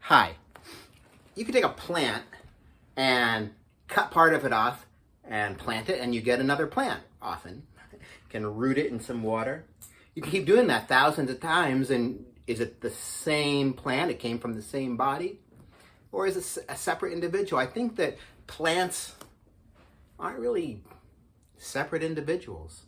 Hi. You can take a plant and cut part of it off and plant it, and you get another plant often. You can root it in some water. You can keep doing that thousands of times, and is it the same plant? It came from the same body? Or is it a separate individual? I think that plants aren't really separate individuals.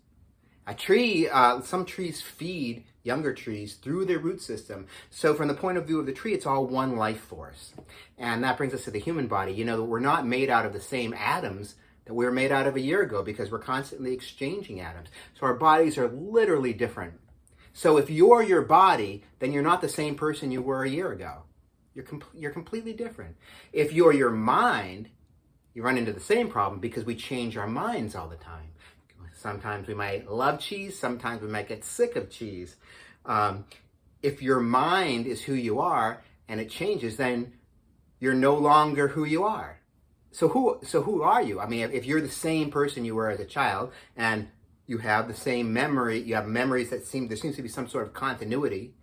A tree, some trees feed younger trees through their root system. So from the point of view of the tree, it's all one life force. And that brings us to the human body. You know, we're not made out of the same atoms that we were made out of a year ago because we're constantly exchanging atoms. So our bodies are literally different. So if you're your body, then you're not the same person you were a year ago. You're completely different. If you're your mind, you run into the same problem because we change our minds all the time. Sometimes we might love cheese, sometimes we might get sick of cheese. If your mind is who you are and it changes, then you're no longer who you are. So who are you? I mean, if you're the same person you were as a child and you have the same memory, you have memories there seems to be some sort of continuity,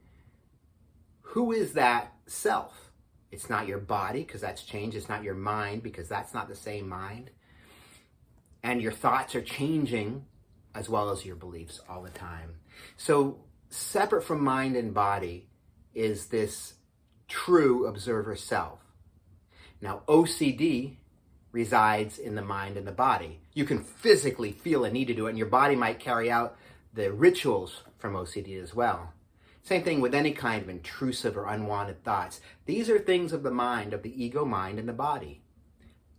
who is that self? It's not your body because that's changed. It's not your mind because that's not the same mind. And your thoughts are changing as well as your beliefs all the time. So separate from mind and body is this true observer self. Now, OCD resides in the mind and the body. You can physically feel a need to do it, and your body might carry out the rituals from OCD as well. Same thing with any kind of intrusive or unwanted thoughts. These are things of the mind, of the ego mind and the body.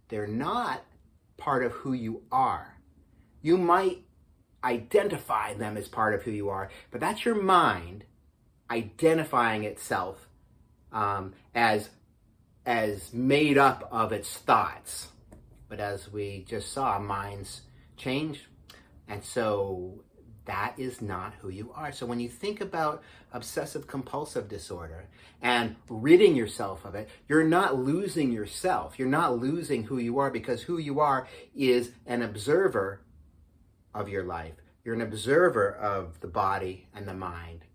They're not part of who you are. You might identify them as part of who you are, but that's your mind identifying itself as made up of its thoughts. But as we just saw, minds change, and so that is not who you are. So when you think about obsessive compulsive disorder and ridding yourself of it, you're not losing yourself. You're not losing who you are, because who you are is an observer of your life. You're an observer of the body and the mind.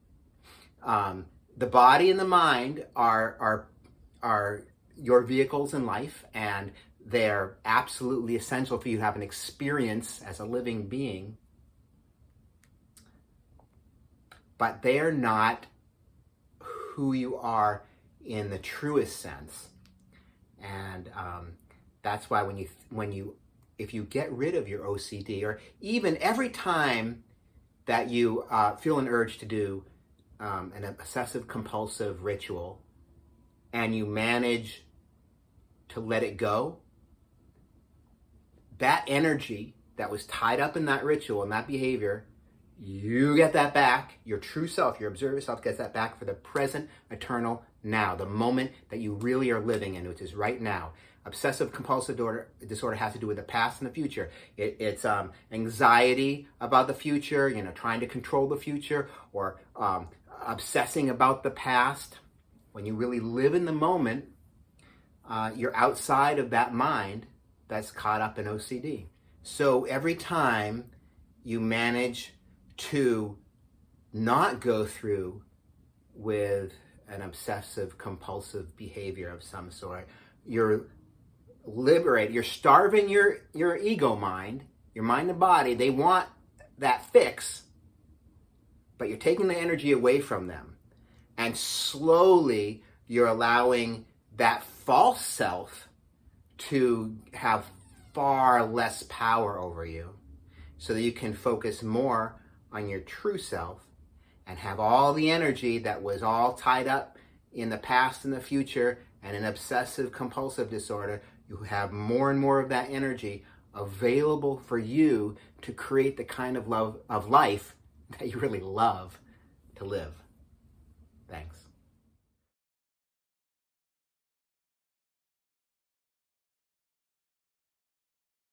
The body and the mind are your vehicles in life, and they're absolutely essential for you to have an experience as a living being. But they're not who you are in the truest sense. And that's why if you get rid of your OCD, or even every time that you feel an urge to do an obsessive compulsive ritual, and you manage to let it go, that energy that was tied up in that ritual and that behavior, you get that back. Your true self, your observer self, gets that back for the present, eternal now, the moment that you really are living in, which is right now. Obsessive compulsive disorder has to do with the past and the future. It's anxiety about the future, trying to control the future, or obsessing about the past. When you really live in the moment, you're outside of that mind that's caught up in OCD. So every time you manage to not go through with an obsessive compulsive behavior of some sort, you're starving your ego mind, your mind and body. They want that fix, but you're taking the energy away from them. And slowly you're allowing that false self to have far less power over you, so that you can focus more on your true self and have all the energy that was all tied up in the past and the future and an obsessive compulsive disorder. You have more and more of that energy available for you to create the kind of life that you really love to live. Thanks.